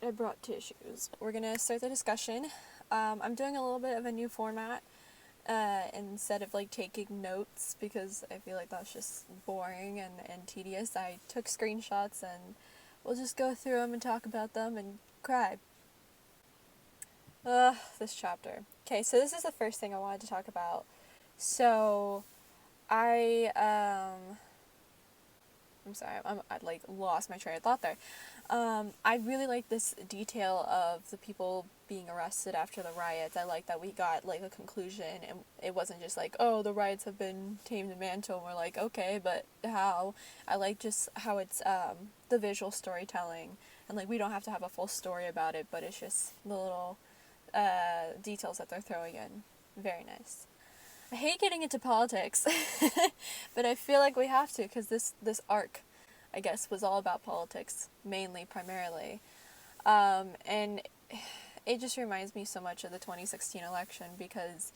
I brought tissues. We're gonna start the discussion. I'm doing a little bit of a new format. Instead of like taking notes, because I feel like that's just boring and tedious, I took screenshots and we'll just go through them and talk about them and cry. This chapter. Okay, so this is the first thing I wanted to talk about. So, I'm sorry, I like lost my train of thought there. I really like this detail of the people being arrested after the riots. I like that we got like a conclusion, and it wasn't just like, oh, the riots have been tamed and mantled, and we're like, okay, but how? I like just how it's the visual storytelling, and like we don't have to have a full story about it, but it's just the little details that they're throwing in. Very nice. I hate getting into politics, but I feel like we have to, because this arc, I guess, was all about politics, mainly, primarily. And it just reminds me so much of the 2016 election, because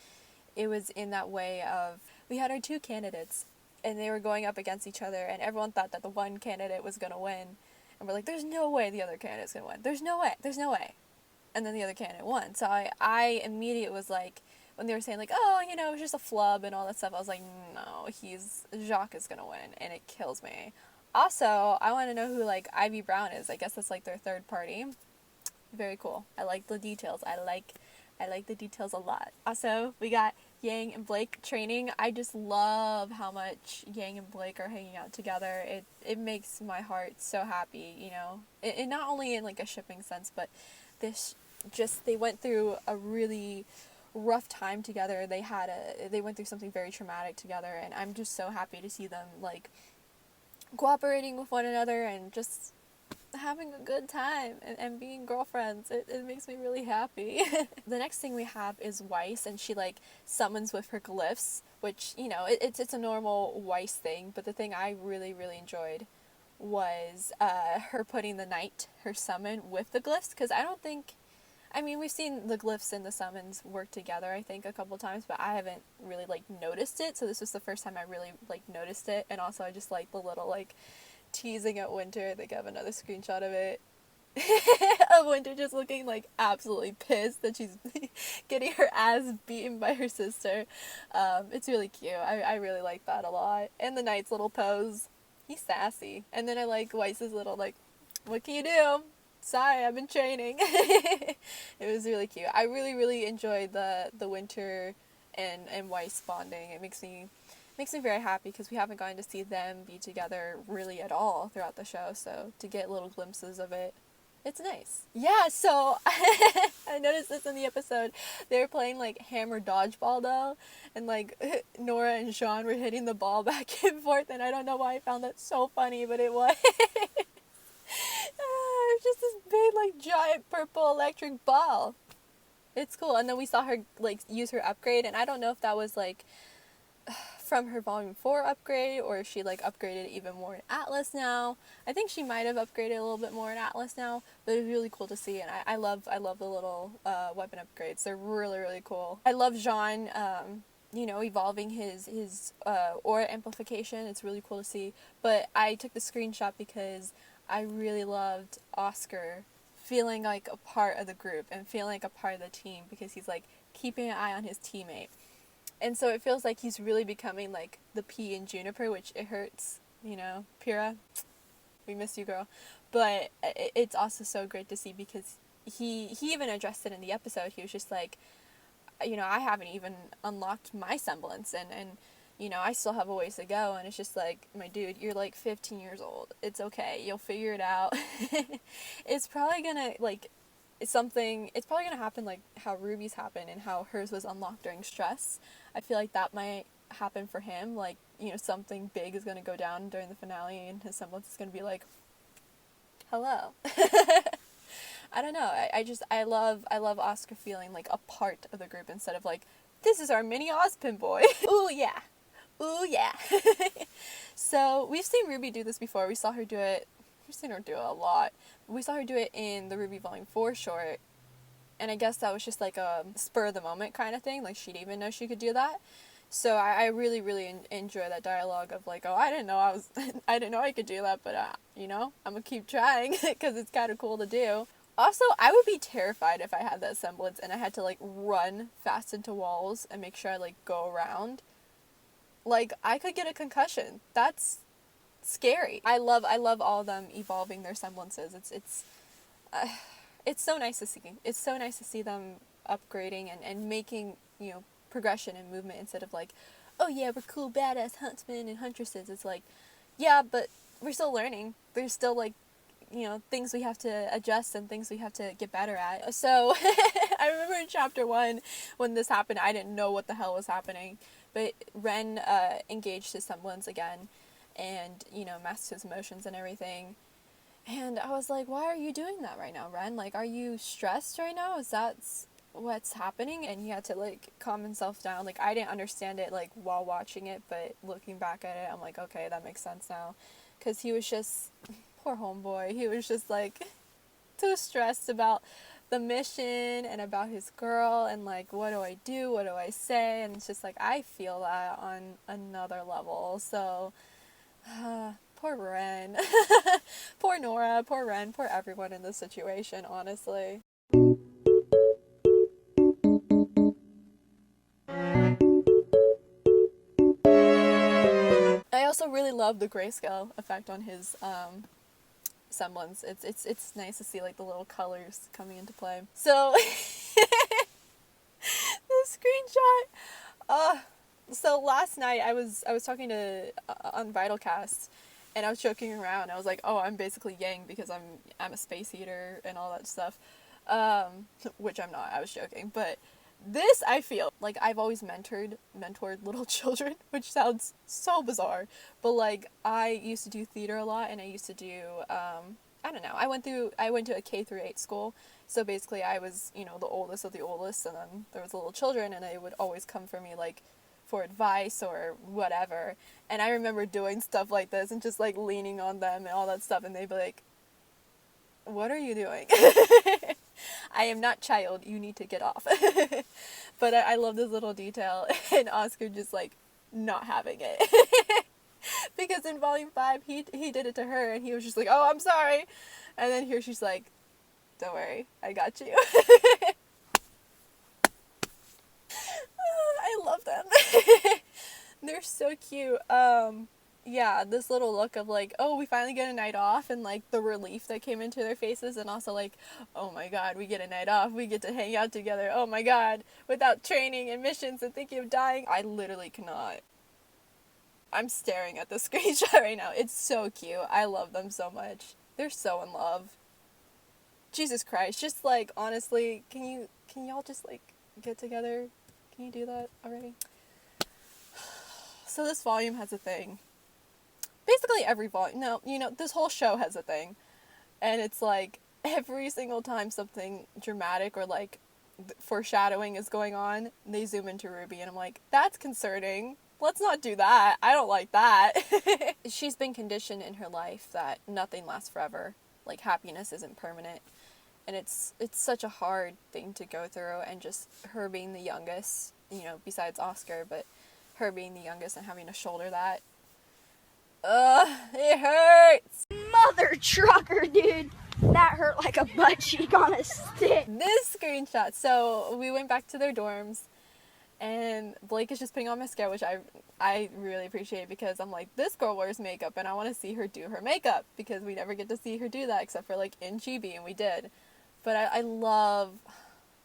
it was in that way of, we had our two candidates, and they were going up against each other, and everyone thought that the one candidate was going to win. And we're like, there's no way the other candidate's going to win. There's no way. And then the other candidate won. So I immediately was like, when they were saying like, oh, you know, it was just a flub and all that stuff, I was like, no, Jacques is gonna win, and it kills me. Also, I want to know who like Ivy Brown is. I guess that's like their third party. Very cool. I like the details. I like the details a lot. Also, we got Yang and Blake training. I just love how much Yang and Blake are hanging out together. It makes my heart so happy, you know. It not only in like a shipping sense, but they went through a really rough time together. They went through something very traumatic together, and I'm just so happy to see them like cooperating with one another and just having a good time and being girlfriends. It makes me really happy. The next thing we have is Weiss, and she like summons with her glyphs, which, you know, it's a normal Weiss thing, but the thing I really enjoyed was her putting the knight, her summon, with the glyphs, because we've seen the glyphs and the summons work together, I think, a couple times, but I haven't really, like, noticed it, so this was the first time I really, like, noticed it, and also I just like the little, like, teasing at Winter. I think I have another screenshot of it, of Winter just looking, like, absolutely pissed that she's getting her ass beaten by her sister. It's really cute. I really like that a lot. And the knight's little pose. He's sassy. And then I like Weiss's little, like, what can you do? Sorry, I've been training. It was really cute. I really enjoyed the Winter and Weiss bonding. It makes me very happy, because we haven't gotten to see them be together really at all throughout the show, so to get little glimpses of it, it's nice. Yeah, so I noticed this in the episode. They were playing like hammer dodgeball though, and like Nora and Sean were hitting the ball back and forth, and I don't know why I found that so funny, but it was. It's just this big, like, giant purple electric ball. It's cool. And then we saw her, like, use her upgrade, and I don't know if that was, like, from her Volume 4 upgrade, or if she, like, upgraded even more in Atlas now. I think she might have upgraded a little bit more in Atlas now, but it was really cool to see, and I love the little weapon upgrades. They're really cool. I love Jean, you know, evolving his aura amplification. It's really cool to see. But I took the screenshot because I really loved Oscar feeling like a part of the group and feeling like a part of the team, because he's like keeping an eye on his teammate. And so it feels like he's really becoming like the P in Juniper, which it hurts, you know. Pyrrha, we miss you, girl. But it's also so great to see, because he even addressed it in the episode. He was just like, you know, I haven't even unlocked my semblance, and you know, I still have a ways to go, and it's just like, my dude, you're like 15 years old. It's okay. You'll figure it out. It's probably gonna, like, it's probably gonna happen like how Ruby's happened and how hers was unlocked during stress. I feel like that might happen for him. Like, you know, something big is gonna go down during the finale, and his semblance is gonna be like, hello. I don't know. I love Oscar feeling like a part of the group, instead of like, this is our mini Ozpin boy. Ooh yeah. So we've seen Ruby do this before. We've seen her do it a lot. We saw her do it in the Ruby Volume 4 short, and I guess that was just like a spur of the moment kind of thing. Like, she didn't even know she could do that. So I really enjoy that dialogue of like, oh, I didn't know I could do that, but you know, I'm gonna keep trying, because it's kind of cool to do. Also, I would be terrified if I had that semblance and I had to like run fast into walls and make sure I like go around. Like I could get a concussion. That's scary. I love all of them evolving their semblances. Uh, it's so nice to see. It's so nice to see them upgrading and making, progression and movement instead of like, oh yeah, we're cool badass huntsmen and huntresses. It's like, yeah, but we're still learning. There's still like, things we have to adjust and things we have to get better at. So I remember in chapter 1 when this happened, I didn't know what the hell was happening. But Ren engaged his semblance again and, masked his emotions and everything. And I was like, why are you doing that right now, Ren? Like, are you stressed right now? Is that what's happening? And he had to, like, calm himself down. Like, I didn't understand it, like, while watching it, but looking back at it, I'm like, okay, that makes sense now. Because he was just, poor homeboy, he was just, like, too stressed about the mission and about his girl and, like, what do I do? What do I say? And it's just, like, I feel that on another level. So, poor Ren. Poor Nora, poor Ren, poor everyone in this situation, honestly. I also really love the grayscale effect on his semblance. It's nice to see like the little colors coming into play. So the screenshot. So last night I was talking to on Vitalcast, and I was joking around. I was like, "Oh, I'm basically Yang because I'm a space eater and all that stuff," which I'm not. I was joking, but this I feel like I've always mentored little children, which sounds so bizarre, but like I used to do theater a lot, and I used to do I don't know. I went to a K through 8 school, so basically I was the oldest of the oldest, and then there was little children, and they would always come for me like for advice or whatever. And I remember doing stuff like this and just like leaning on them and all that stuff, and they'd be like, "What are you doing?" I am not child, you need to get off. But I love this little detail, and Oscar just like not having it. Because in volume 5 he did it to her and he was just like, "Oh, I'm sorry." And then here she's like, "Don't worry, I got you." I love them. They're so cute. Yeah, this little look of like, oh, we finally get a night off, and like the relief that came into their faces, and also like, oh my god, we get a night off, we get to hang out together, oh my god, without training and missions and thinking of dying. I literally cannot. I'm staring at the screenshot right now. It's so cute. I love them so much. They're so in love. Jesus Christ, just like honestly, can y'all just like get together? Can you do that already? So this volume has a thing. Basically every volume, no, this whole show has a thing. And it's like every single time something dramatic or like foreshadowing is going on, they zoom into Ruby, and I'm like, that's concerning. Let's not do that. I don't like that. She's been conditioned in her life that nothing lasts forever. Like happiness isn't permanent. And it's such a hard thing to go through, and just her being the youngest, besides Oscar, but her being the youngest and having to shoulder that. It hurts! Mother trucker, dude! That hurt like a butt cheek on a stick. This screenshot. So we went back to their dorms, and Blake is just putting on mascara, which I really appreciate, because I'm like, this girl wears makeup and I want to see her do her makeup, because we never get to see her do that except for like in Chibi, and we did. But I love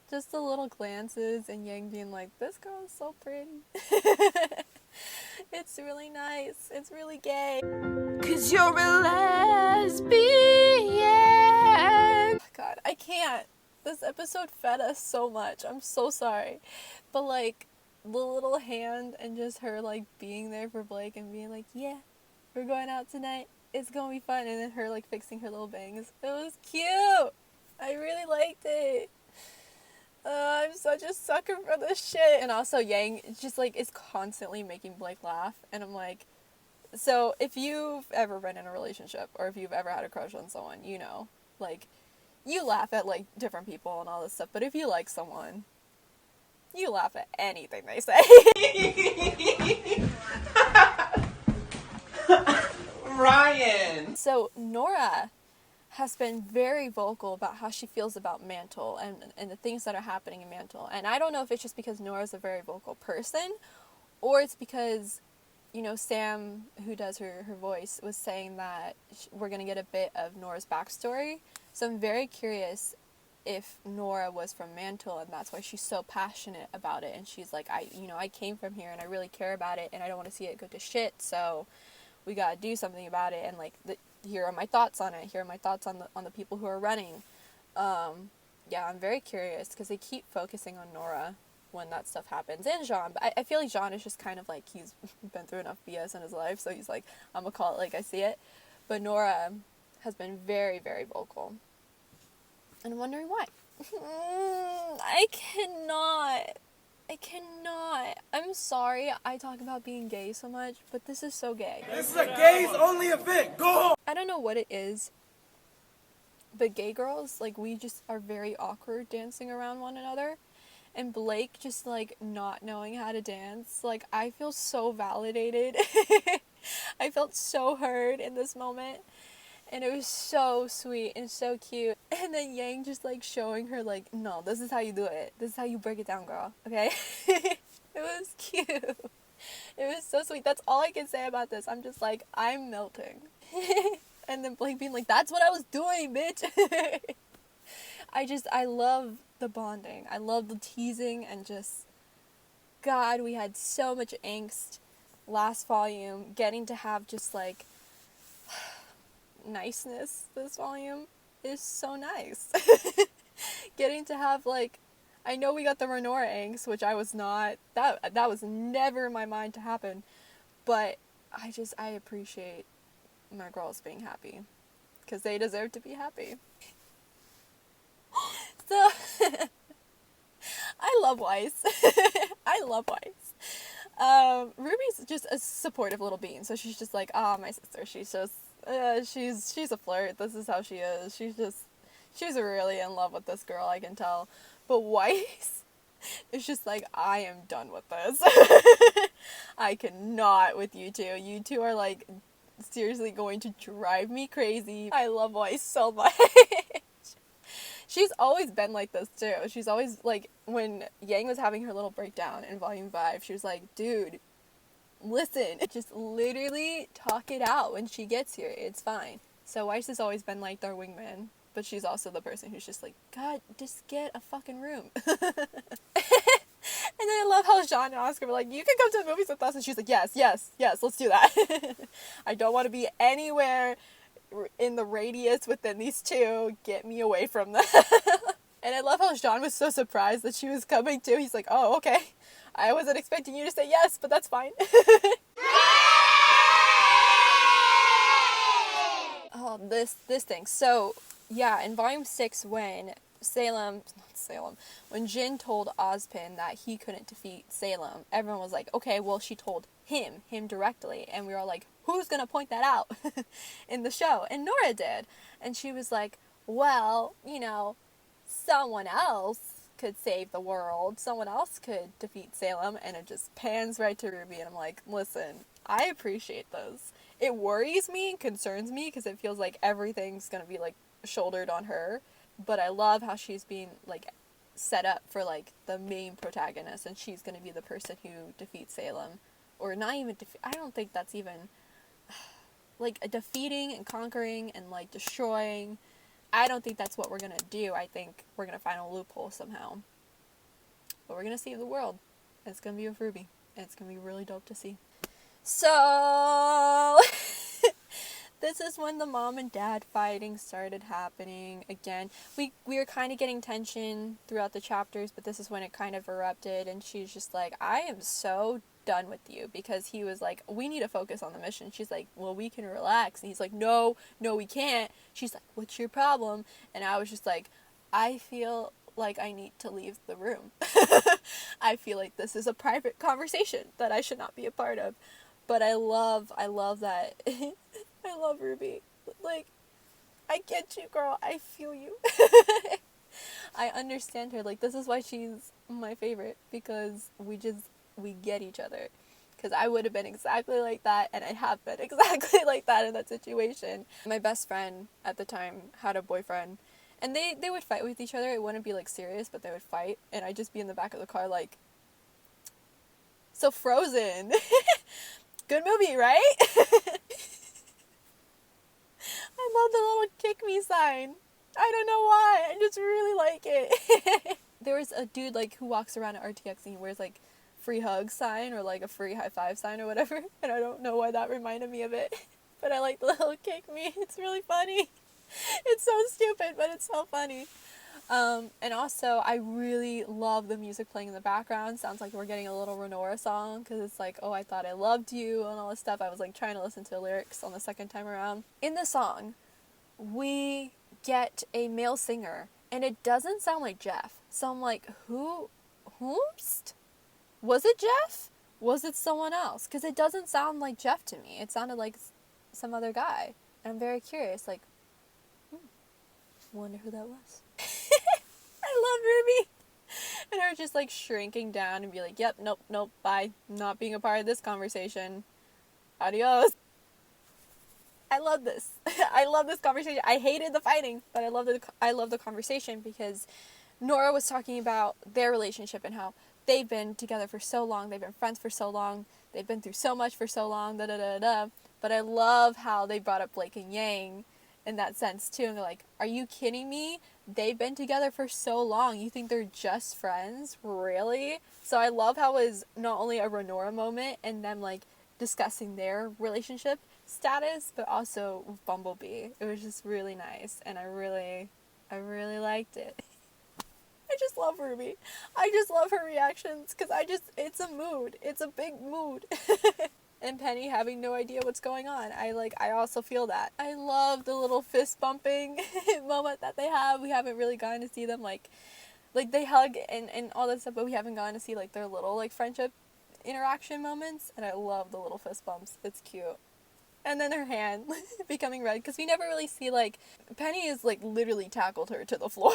just the little glances and Yang being like, this girl is so pretty. It's really nice. It's really gay. 'Cause you're a lesbian. God, I can't. This episode fed us so much. I'm so sorry. But like, the little hand and just her like being there for Blake and being like, yeah, we're going out tonight. It's gonna be fun. And then her like fixing her little bangs. It was cute. I really liked it. I'm such a sucker for this shit. And also Yang just like is constantly making Blake laugh, and I'm like, so if you've ever been in a relationship or if you've ever had a crush on someone, like you laugh at like different people and all this stuff, but if you like someone, you laugh at anything they say. Ryan. So Nora has been very vocal about how she feels about Mantle and the things that are happening in Mantle. And I don't know if it's just because Nora's a very vocal person, or it's because, you know, Sam, who does her voice, was saying that we're going to get a bit of Nora's backstory. So I'm very curious if Nora was from Mantle and that's why she's so passionate about it. And she's like, I came from here and I really care about it and I don't want to see it go to shit. So we got to do something about it. And like, here are my thoughts on it. Here are my thoughts on the people who are running. Yeah, I'm very curious because they keep focusing on Nora when that stuff happens, and Jean, but I feel like Jean is just kind of like, he's been through enough BS in his life, so he's like, I'm gonna call it like I see it. But Nora has been very, very vocal, and I'm wondering why. I cannot. I'm sorry I talk about being gay so much, but this is so gay. This is a gays only event. Go home. I don't know what it is, but gay girls, like, we just are very awkward dancing around one another. And Blake just, like, not knowing how to dance. Like, I feel so validated. I felt so heard in this moment. And it was so sweet and so cute. And then Yang just, like, showing her, like, no, this is how you do it. This is how you break it down, girl. Okay? It was cute. It was so sweet. That's all I can say about this. I'm just like, I'm melting. And then Blake being like, that's what I was doing, bitch. I love the bonding. I love the teasing and just, God, we had so much angst last volume. Getting to have just, like, niceness this volume is so nice. Getting to have, like, I know we got the Renora angst, which I was not, that was never in my mind to happen, but I appreciate my girls being happy, because they deserve to be happy. So, I love Weiss. I love Weiss. Ruby's just a supportive little bean, so she's just like, my sister, she's just, she's a flirt, this is how she is, she's really in love with this girl, I can tell. But Weiss is just like, I am done with this. I cannot with you two are like, seriously going to drive me crazy. I love Weiss so much. She's always been like this too. She's always like, when Yang was having her little breakdown in volume 5, she was like, dude, listen, just literally talk it out when she gets here. It's fine. So Weiss has always been like their wingman, but she's also the person who's just like, God, just get a fucking room. And then I love how Jean and Oscar were like, you can come to the movies with us. And she's like, yes, let's do that. I don't want to be anywhere in the radius within these two. Get me away from them. And I love how Jean was so surprised that she was coming too. He's like, oh, okay. I wasn't expecting you to say yes, but that's fine. Oh, this thing. So, yeah, in volume 6, when when Jin told Ozpin that he couldn't defeat Salem, everyone was like, okay, well, she told him directly. And we were all like, who's gonna point that out in the show? And Nora did. And she was like, well, you know, someone else could save the world. Someone else could defeat Salem. And it just pans right to Ruby. And I'm like, listen, I appreciate this. It worries me and concerns me because it feels like everything's gonna be, like, shouldered on her. But I love how she's being, like, set up for, like, the main protagonist, and she's going to be the person who defeats Salem. Or not even I don't think that's even, like, defeating and conquering and, like, destroying. I don't think that's what we're going to do. I think we're going to find a loophole somehow. But we're going to save the world. And it's going to be with Ruby. And it's going to be really dope to see. So... This is when the mom and dad fighting started happening again. We were kind of getting tension throughout the chapters, but this is when it kind of erupted, and she's just like, I am so done with you, because he was like, we need to focus on the mission. She's like, well, we can relax. And he's like, no, we can't. She's like, what's your problem? And I was just like, I feel like I need to leave the room. I feel like this is a private conversation that I should not be a part of. But I love that. I love Ruby. Like, I get you, girl. I feel you. I understand her. Like, this is why she's my favorite, because we get each other. because I would have been exactly like that, and I have been exactly like that in that situation. My best friend at the time had a boyfriend, and they would fight with each other. It wouldn't be like serious, but they would fight, and I'd just be in the back of the car like, so Frozen. Good movie, right? I love the little kick me sign. I don't know why. I just really like it. There was a dude like who walks around at RTX and he wears like free hug sign or like a free high five sign or whatever. And I don't know why that reminded me of it. But I like the little kick me. It's really funny. It's so stupid, but it's so funny. And also, I really love the music playing in the background. Sounds like we're getting a little Renora song, because it's like, oh, I thought I loved you, and all this stuff. I was like trying to listen to the lyrics on the second time around. In the song, we get a male singer, and it doesn't sound like Jeff. So I'm like, whomst? Was it Jeff? Was it someone else? Because it doesn't sound like Jeff to me. It sounded like some other guy. And I'm very curious, like, wonder who that was. I love Ruby. And her just like shrinking down and be like, yep, nope, bye. Not being a part of this conversation. Adios. I love this. I love this conversation. I hated the fighting, but I love the conversation, because Nora was talking about their relationship and how they've been together for so long, they've been friends for so long, they've been through so much for so long, da. But I love how they brought up Blake and Yang in that sense too, and they're like, are you kidding me? They've been together for so long. You think they're just friends? Really? So I love how it was not only a Renora moment and them like discussing their relationship status, but also with Bumblebee. It was just really nice, and I really liked it. I just love Ruby. I just love her reactions, because it's a mood. It's a big mood. And Penny having no idea what's going on. I also feel that. I love the little fist bumping moment that they have. We haven't really gotten to see them like they hug and all that stuff, but we haven't gotten to see like their little like friendship interaction moments, and I love the little fist bumps. It's cute. And then her hand becoming red, because we never really see like Penny is like literally tackled her to the floor.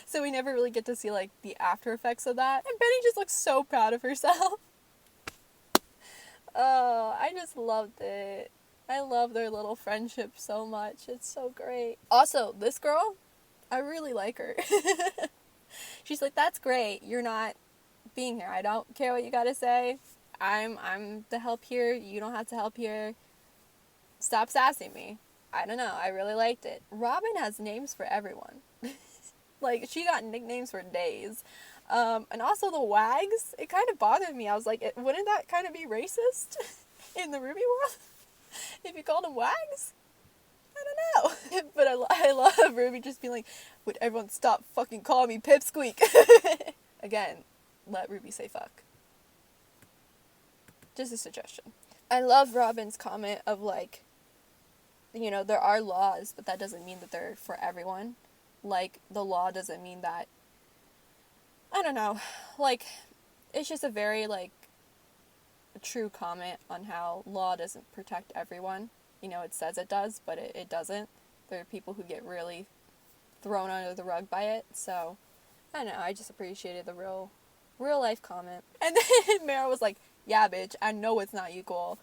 So we never really get to see like the after effects of that. And Penny just looks so proud of herself. Oh, I just loved it. I love their little friendship so much. It's so great. Also, this girl, I really like her. She's like, that's great. You're not being here. I don't care what you gotta say. I'm the help here. You don't have to help here. Stop sassing me. I don't know. I really liked it. Robin has names for everyone. Like, she got nicknames for days. And also the wags, it kind of bothered me. I was like, wouldn't that kind of be racist in the Ruby world? If you called them wags? I don't know. But I love Ruby just being like, would everyone stop fucking calling me Pipsqueak? Again, let Ruby say fuck. Just a suggestion. I love Robin's comment of like, you know, there are laws, but that doesn't mean that they're for everyone. Like, the law doesn't mean that, I don't know, like, it's just a very, like, true comment on how law doesn't protect everyone. You know, it says it does, but it doesn't. There are people who get really thrown under the rug by it, so, I don't know, I just appreciated the real life comment. And then Mara was like, yeah, bitch, I know it's not equal.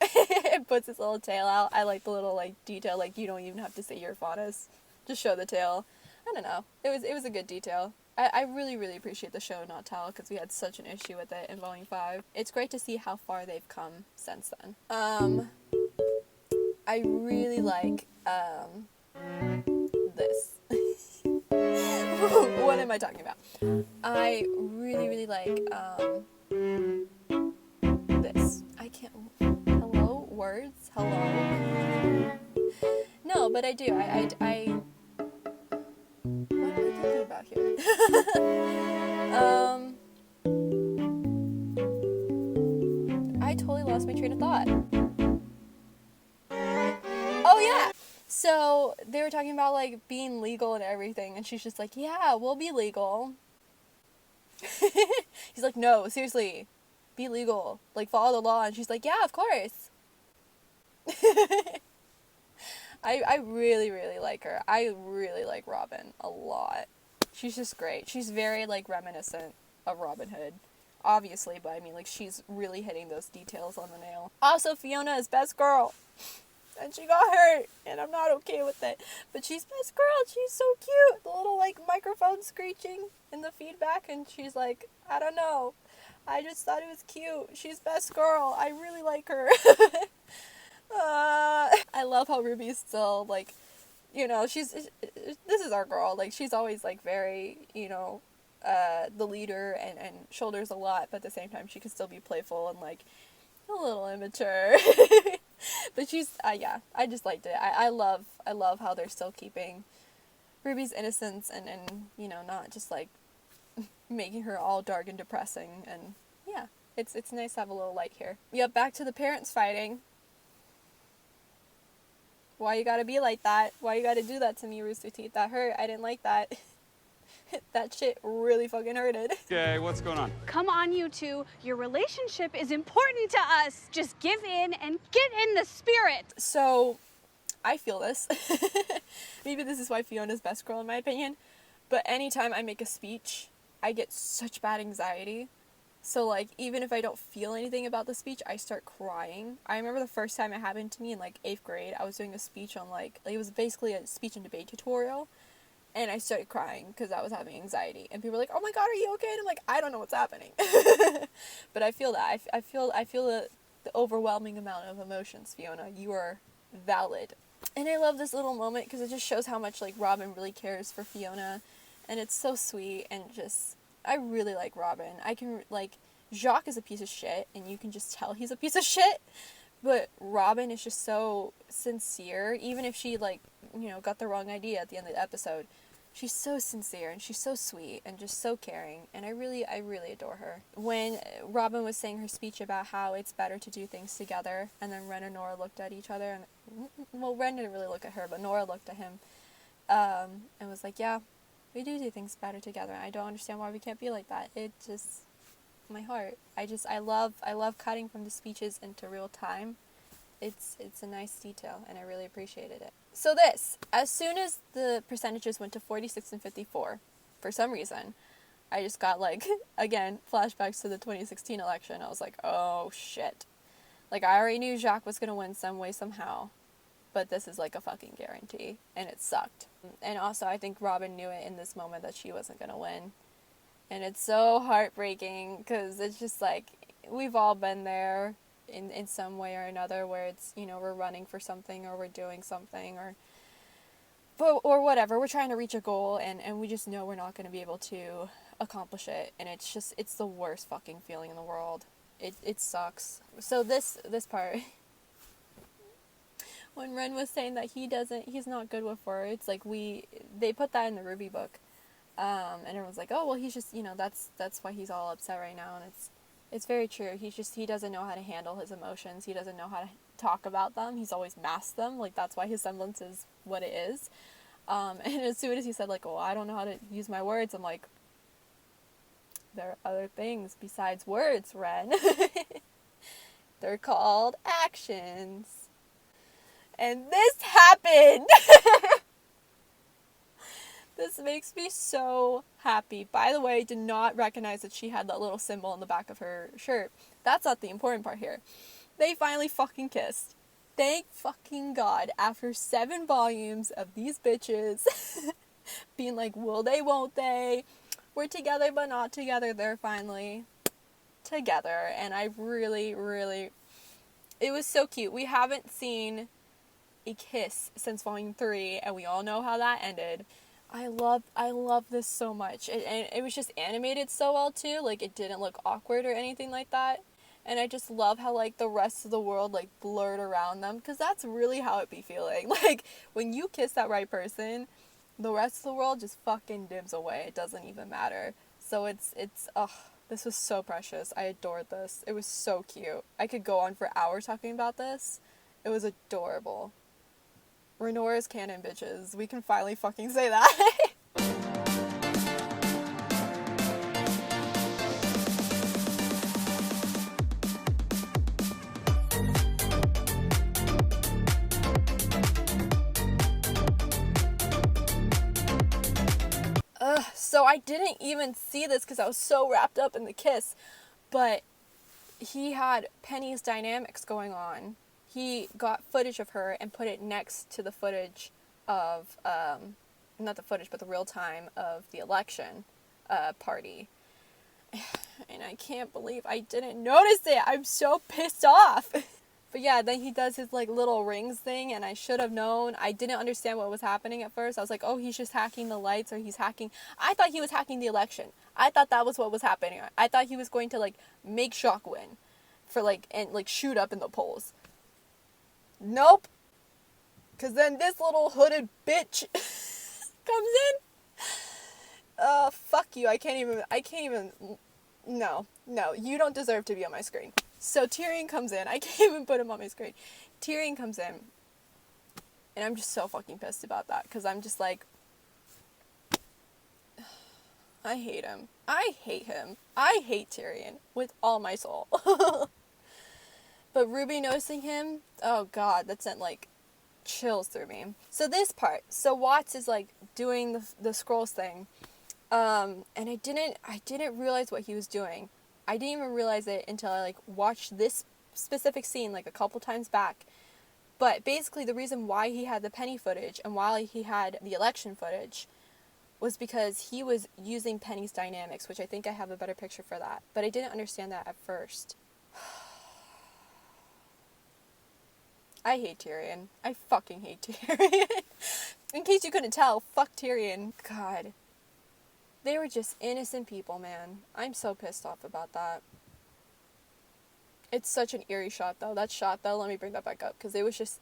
It puts its little tail out. I like the little, like, detail, like, you don't even have to say your faunus. Just show the tail. I don't know. It was a good detail. I really, really appreciate the show Not Tell, because we had such an issue with it in Volume 5. It's great to see how far they've come since then. I really like, this. What am I talking about? I really, really like, this. I can't... Hello? Words? Hello? No, but I do. I what am I thinking about here? I totally lost my train of thought. Oh yeah! So, they were talking about, like, being legal and everything, and she's just like, yeah, we'll be legal. He's like, no, seriously, be legal. Like, follow the law. And she's like, yeah, of course. I really, really like her. I really like Robin a lot. She's just great. She's very, like, reminiscent of Robin Hood. obviously, but I mean, like, she's really hitting those details on the nail. Also, Fiona is best girl. And she got hurt, and I'm not okay with it. But she's best girl, she's so cute. The little, like, microphone screeching in the feedback, and she's like, I don't know. I just thought it was cute. She's best girl. I really like her. I love how Ruby's still, like, you know, this is our girl. Like, she's always, like, very, you know, the leader and shoulders a lot, but at the same time, she can still be playful and, like, a little immature. But she's, yeah, I just liked it. I love how they're still keeping Ruby's innocence and, you know, not just, like, making her all dark and depressing. And, yeah, it's nice to have a little light here. Yep, back to the parents fighting. Why you gotta be like that? Why you gotta do that to me, Rooster Teeth? That hurt. I didn't like that. That shit really fucking hurted. Okay, what's going on? Come on, you two. Your relationship is important to us. Just give in and get in the spirit. So, I feel this. Maybe this is why Fiona's best girl in my opinion. But anytime I make a speech, I get such bad anxiety. So, like, even if I don't feel anything about the speech, I start crying. I remember the first time it happened to me in, like, 8th grade. I was doing a speech on, like, it was basically a speech and debate tutorial. And I started crying because I was having anxiety. And people were like, oh my god, are you okay? And I'm like, I don't know what's happening. But I feel that. I feel the overwhelming amount of emotions, Fiona. You are valid. And I love this little moment because it just shows how much, like, Robin really cares for Fiona. And it's so sweet and just... I really like Robin. I can, like, Jacques is a piece of shit, and you can just tell he's a piece of shit, but Robin is just so sincere, even if she, like, you know, got the wrong idea at the end of the episode. She's so sincere, and she's so sweet, and just so caring, and I really adore her. When Robin was saying her speech about how it's better to do things together, and then Ren and Nora looked at each other, and, well, Ren didn't really look at her, but Nora looked at him, and was like, yeah, we do things better together. I don't understand why we can't be like that. It just, my heart. I love cutting from the speeches into real time. It's a nice detail, and I really appreciated it. So as soon as the percentages went to 46 and 54, for some reason, I just got, like, again, flashbacks to the 2016 election. I was like, oh shit. Like, I already knew Jacques was gonna win some way, somehow. But this is, like, a fucking guarantee, and it sucked. And also, I think Robin knew it in this moment that she wasn't gonna win. And it's so heartbreaking, because it's just, like, we've all been there in some way or another, where it's, you know, we're running for something, or we're doing something, or whatever. We're trying to reach a goal, and we just know we're not gonna be able to accomplish it. And it's the worst fucking feeling in the world. It sucks. So this part... When Ren was saying that he's not good with words, like, they put that in the Ruby book, and everyone's like, oh, well, he's just, you know, that's why he's all upset right now, and it's very true. He doesn't know how to handle his emotions. He doesn't know how to talk about them. He's always masked them. Like, that's why his semblance is what it is. And as soon as he said, like, oh, I don't know how to use my words, I'm like, there are other things besides words, Ren. They're called actions. And this happened! This makes me so happy. By the way, did not recognize that she had that little symbol on the back of her shirt. That's not the important part here. They finally fucking kissed. Thank fucking God. After 7 volumes of these bitches being like, will they, won't they? We're together but not together. They're finally together. And I really... It was so cute. We haven't seen a kiss since volume 3, and we all know how that ended. I love this so much. And it was just animated so well too. Like, it didn't look awkward or anything like that. And I just love how, like, the rest of the world, like, blurred around them, because that's really how it be feeling. Like, when you kiss that right person, the rest of the world just fucking dims away. It doesn't even matter. So it's this was so precious. I adored this. It was so cute. I could go on for hours talking about this. It was adorable. Renora's canon, bitches. We can finally fucking say that. So I didn't even see this because I was so wrapped up in the kiss. But he had Penny's dynamics going on. He got footage of her and put it next to the footage of, not the footage, but the real time of the election party. And I can't believe I didn't notice it. I'm so pissed off. But yeah, then he does his like little rings thing, and I should have known. I didn't understand what was happening at first. I was like, oh, he's just hacking the lights, or he's hacking. I thought he was hacking the election. I thought that was what was happening. I thought he was going to like make Shock win for like, and like shoot up in the polls. Nope. Cause then this little hooded bitch comes in. Fuck you. I can't even, no, you don't deserve to be on my screen. So Tyrion comes in. I can't even put him on my screen. Tyrion comes in. And I'm just so fucking pissed about that. Because I'm just like, I hate him. I hate him. I hate Tyrion with all my soul. But Ruby noticing him, oh god, that sent like chills through me. So this part. So Watts is like doing the scrolls thing. And I didn't realize what he was doing. I didn't even realize it until I like watched this specific scene like a couple times back. But basically the reason why he had the Penny footage and why he had the election footage was because he was using Penny's dynamics, which I think I have a better picture for that. But I didn't understand that at first. I hate Tyrion. I fucking hate Tyrion. In case you couldn't tell, fuck Tyrion. God. They were just innocent people, man. I'm so pissed off about that. It's such an eerie shot, though. That shot, though, let me bring that back up. Because it was just...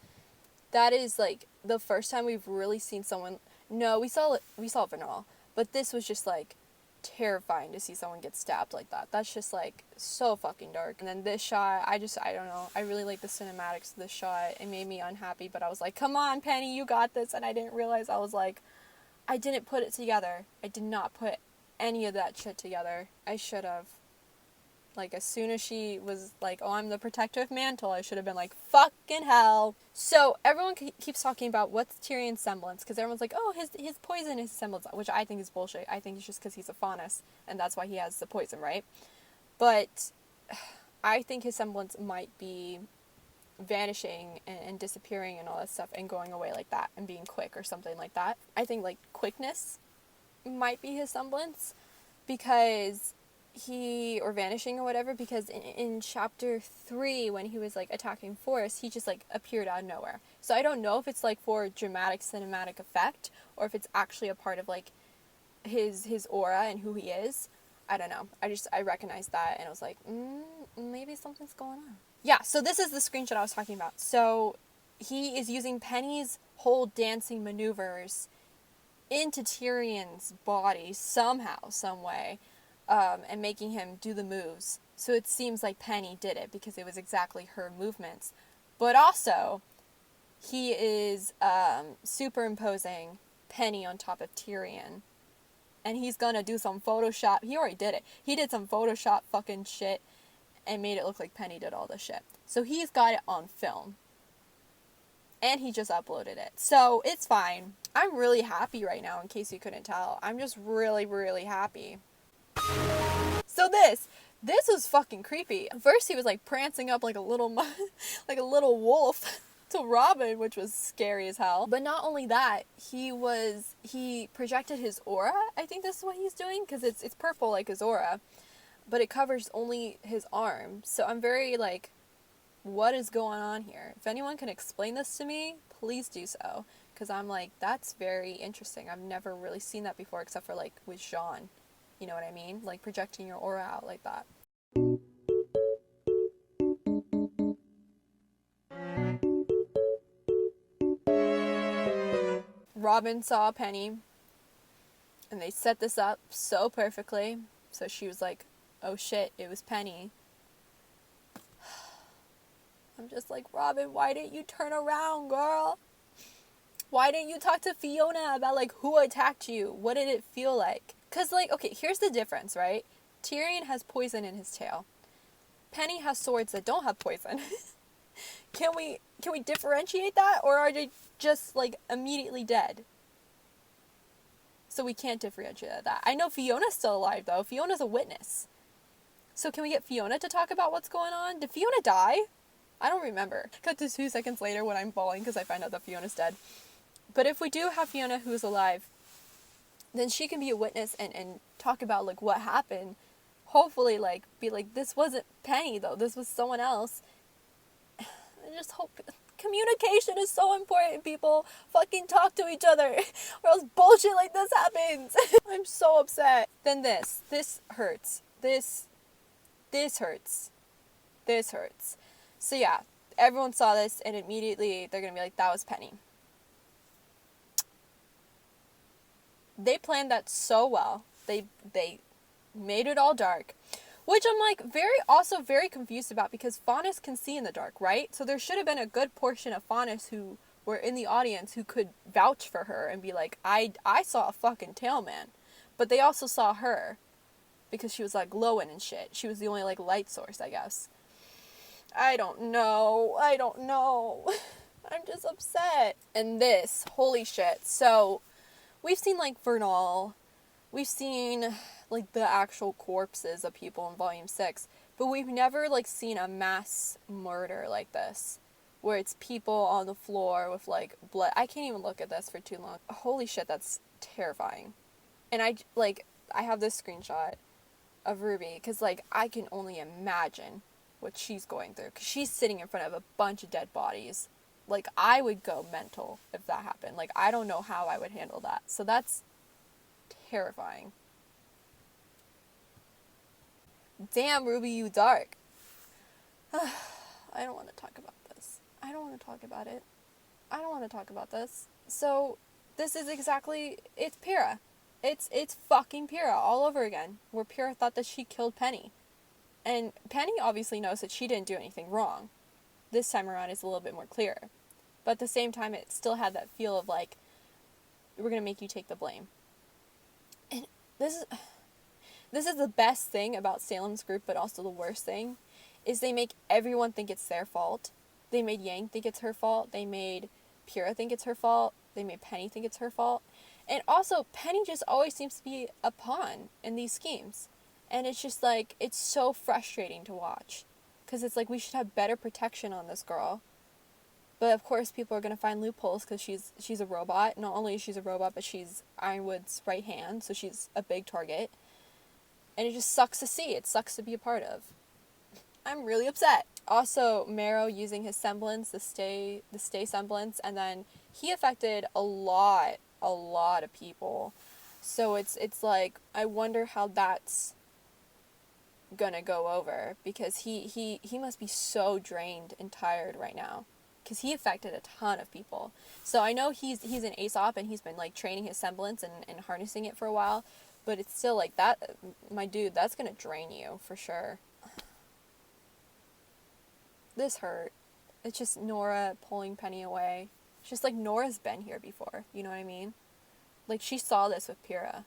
That is, like, the first time we've really seen someone... No, we saw Vanal. But this was just, like, terrifying to see someone get stabbed like that. That's just, like, so fucking dark. And then this shot, I don't know. I really like the cinematics of this shot. It made me unhappy, but I was like, come on, Penny, you got this. And I didn't realize I was like... I didn't put it together. I did not put any of that shit together. I should have. Like, as soon as she was like, oh, I'm the protector of Mantle, I should have been like, fucking hell. So, everyone keeps talking about what's Tyrion's semblance, because everyone's like, oh, his poison is semblance, which I think is bullshit. I think it's just because he's a faunus, and that's why he has the poison, right? But, I think his semblance might be vanishing and disappearing and all that stuff and going away like that and being quick or something like that. I think like quickness might be his semblance because or vanishing or whatever, because in chapter 3 when he was like attacking Forrest, he just like appeared out of nowhere. So I don't know if it's like for dramatic cinematic effect or if it's actually a part of like his aura and who he is. I don't know. I recognized that and I was like, maybe something's going on. Yeah, so this is the screenshot I was talking about. So he is using Penny's whole dancing maneuvers into Tyrion's body somehow, some way, and making him do the moves. So it seems like Penny did it because it was exactly her movements. But also, he is superimposing Penny on top of Tyrion. And he's gonna do some Photoshop. He already did it. He did some Photoshop fucking shit and made it look like Penny did all this shit. So he's got it on film. And he just uploaded it. So it's fine. I'm really happy right now, in case you couldn't tell. I'm just really, really happy. So this was fucking creepy. First he was like prancing up like a little like a little wolf to Robin, which was scary as hell. But not only that, he projected his aura. I think this is what he's doing, because it's purple like his aura. But it covers only his arm. So I'm very like, what is going on here? If anyone can explain this to me, please do so. Because I'm like, that's very interesting. I've never really seen that before, except for like with Jean. You know what I mean? Like projecting your aura out like that. Robin saw Penny. And they set this up so perfectly. So she was like, oh shit, it was Penny. I'm just like, Robin, why didn't you turn around, girl? Why didn't you talk to Fiona about, like, who attacked you? What did it feel like? Because, like, okay, here's the difference, right? Tyrion has poison in his tail. Penny has swords that don't have poison. Can we differentiate that? Or are they just, like, immediately dead? So we can't differentiate that. I know Fiona's still alive, though. Fiona's a witness. So can we get Fiona to talk about what's going on? Did Fiona die? I don't remember. Cut to 2 seconds later when I'm bawling because I find out that Fiona's dead. But if we do have Fiona who's alive, then she can be a witness and talk about, like, what happened. Hopefully, like, be like, this wasn't Penny, though. This was someone else. I just hope... Communication is so important, people. Fucking talk to each other, or else bullshit like this happens. I'm so upset. Then this. This hurts. This hurts. This hurts. So yeah, everyone saw this, and immediately they're gonna be like, that was Penny. They planned that so well. They made it all dark. Which I'm like very confused about, because Faunus can see in the dark, right? So there should have been a good portion of Faunus who were in the audience who could vouch for her and be like, I saw a fucking tail man. But they also saw her because she was like glowing and shit. She was the only like light source, I guess. I don't know. I'm just upset. And this, holy shit. So we've seen like Vernal. We've seen like the actual corpses of people in Volume 6, but we've never like seen a mass murder like this, where it's people on the floor with like blood. I can't even look at this for too long. Holy shit, that's terrifying. And I have this screenshot of Ruby, because like I can only imagine what she's going through, because she's sitting in front of a bunch of dead bodies. Like, I would go mental if that happened. Like, I don't know how I would handle that. So that's terrifying. Damn, Ruby, you dark. I don't want to talk about this. I don't want to talk about it. I don't want to talk about this. So, this is exactly... It's Pyrrha. It's fucking Pyrrha all over again. Where Pyrrha thought that she killed Penny. And Penny obviously knows that she didn't do anything wrong. This time around it's a little bit more clear. But at the same time, it still had that feel of like, we're going to make you take the blame. And this is the best thing about Salem's group, but also the worst thing, is they make everyone think it's their fault. They made Yang think it's her fault. They made Pyrrha think it's her fault. They made Penny think it's her fault. And also, Penny just always seems to be a pawn in these schemes. And it's just like, it's so frustrating to watch. Because it's like, we should have better protection on this girl. But of course, people are going to find loopholes because she's a robot. Not only is she a robot, but she's Ironwood's right hand, so she's a big target. And it just sucks to see. It sucks to be a part of. I'm really upset. Also, Marrow using his semblance, the stay semblance, and then he affected a lot of people. So it's like, I wonder how that's gonna go over, because he must be so drained and tired right now, because he affected a ton of people. So I know he's an Aesop, and he's been like training his semblance and harnessing it for a while, but it's still like that, my dude, that's gonna drain you for sure. This hurt. It's just Nora pulling Penny away. It's just like, Nora's been here before, you know what I mean? Like, she saw this with Pyrrha,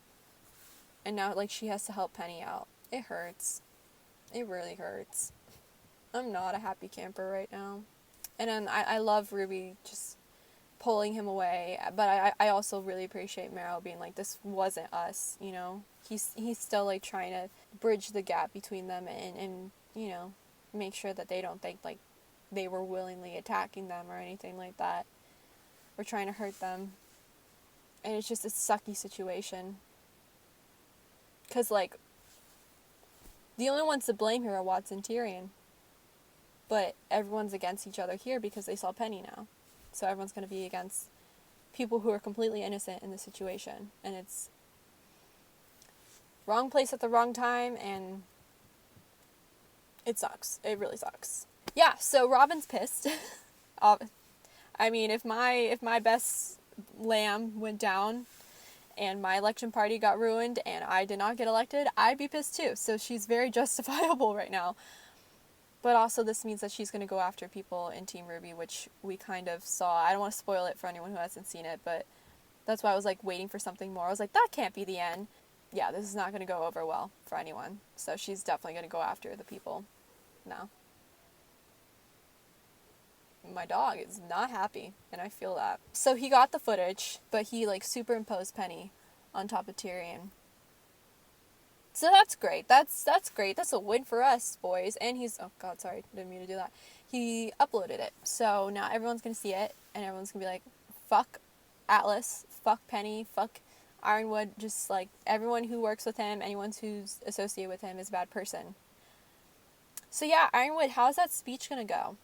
and now like she has to help Penny out. It hurts. It really hurts. I'm not a happy camper right now. And then I love Ruby just pulling him away, but I also really appreciate Marrow being like, this wasn't us, you know? He's still like trying to bridge the gap between them and you know, make sure that they don't think like they were willingly attacking them or anything like that, or trying to hurt them. And it's just a sucky situation. Because like, the only ones to blame here are Watson and Tyrion. But everyone's against each other here because they saw Penny now. So everyone's going to be against people who are completely innocent in the situation. And it's wrong place at the wrong time, and it sucks. It really sucks. Yeah, so Robin's pissed. I mean, if my best lamb went down and my election party got ruined and I did not get elected, I'd be pissed too. So she's very justifiable right now. But also this means that she's going to go after people in Team Ruby, which we kind of saw. I don't want to spoil it for anyone who hasn't seen it, but that's why I was like waiting for something more. I was like, that can't be the end. Yeah, this is not going to go over well for anyone. So she's definitely going to go after the people now. My dog is not happy, and I feel that. So he got the footage, but he like superimposed Penny on top of Tyrion. So that's great. That's great. That's a win for us, boys. And he's, oh god, sorry, didn't mean to do that. He uploaded it. So now everyone's gonna see it, and everyone's gonna be like, fuck Atlas, fuck Penny, fuck Ironwood, just like everyone who works with him, anyone who's associated with him is a bad person. So yeah, Ironwood, how's that speech gonna go?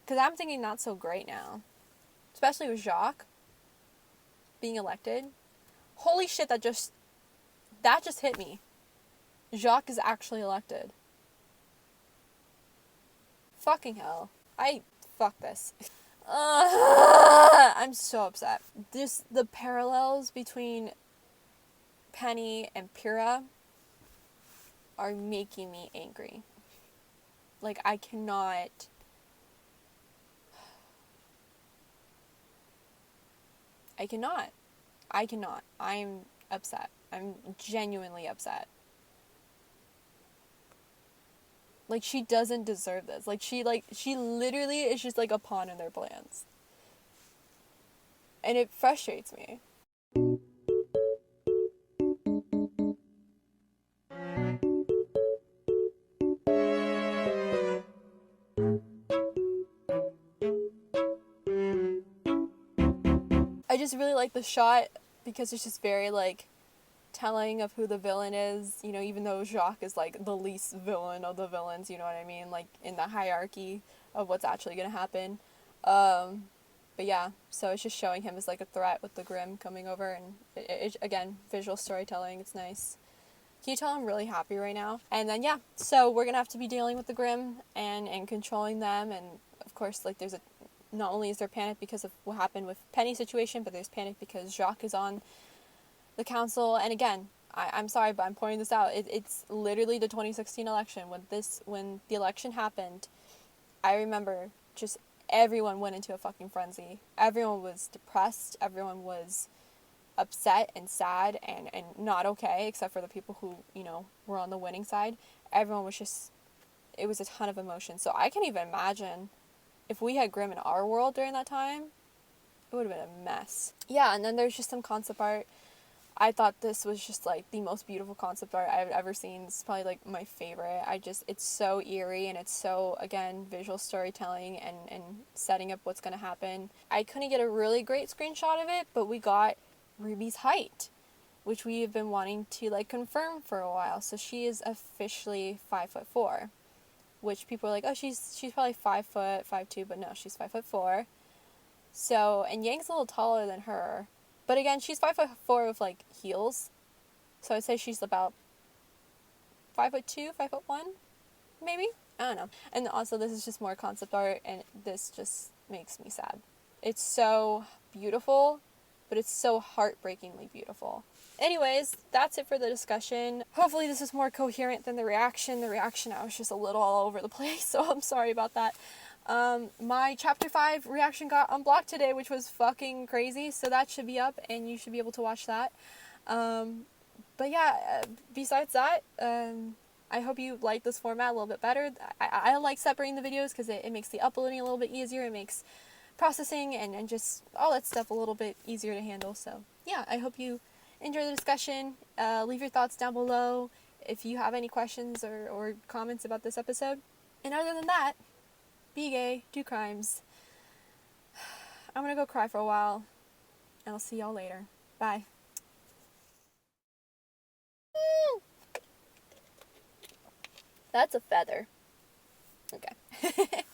Because I'm thinking not so great now. Especially with Jacques being elected. Holy shit, that just hit me. Jacques is actually elected. Fucking hell. Fuck this. I'm so upset. The parallels between Penny and Pyrrha are making me angry. Like, I cannot. I'm upset. I'm genuinely upset. Like, she doesn't deserve this. She literally is just like a pawn in their plans. And it frustrates me. I just really like the shot because it's just very, like, telling of who the villain is, you know, even though Jacques is, like, the least villain of the villains, you know what I mean? Like, in the hierarchy of what's actually gonna happen. But yeah, so it's just showing him as, like, a threat with the Grimm coming over, and again, visual storytelling, it's nice. Can you tell I'm really happy right now? And then, yeah, so we're gonna have to be dealing with the Grimm and controlling them, and of course, like, not only is there panic because of what happened with Penny's situation, but there's panic because Jacques is on the council. And again, I'm sorry, but I'm pointing this out. It's literally the 2016 election. When the election happened, I remember just everyone went into a fucking frenzy. Everyone was depressed. Everyone was upset and sad and not okay, except for the people who, you know, were on the winning side. Everyone was just, it was a ton of emotion. So I can't even imagine if we had Grimm in our world during that time, it would have been a mess. Yeah, and then there's just some concept art. I thought this was just, like, the most beautiful concept art I've ever seen. It's probably, like, my favorite. It's so eerie, and it's so, again, visual storytelling and setting up what's going to happen. I couldn't get a really great screenshot of it, but we got Ruby's height, which we have been wanting to, like, confirm for a while. So she is officially 5'4", which people are like, oh, she's probably 5 foot, 5'2", but no, she's 5'4". So, and Yang's a little taller than her. But again, she's 5'4" with, like, heels. So I'd say she's about 5'2", 5'1", maybe? I don't know. And also, this is just more concept art, and this just makes me sad. It's so beautiful, but it's so heartbreakingly beautiful. Anyways, that's it for the discussion. Hopefully this is more coherent than the reaction. The reaction, I was just a little all over the place, so I'm sorry about that. My chapter 5 reaction got unblocked today, which was fucking crazy, so that should be up, and you should be able to watch that. But yeah, besides that, I hope you like this format a little bit better. I like separating the videos because it makes the uploading a little bit easier. It makes processing and just all that stuff a little bit easier to handle. So yeah, I hope you enjoy the discussion. Leave your thoughts down below if you have any questions or comments about this episode. And other than that, be gay, do crimes. I'm gonna go cry for a while, and I'll see y'all later. Bye. That's a feather. Okay.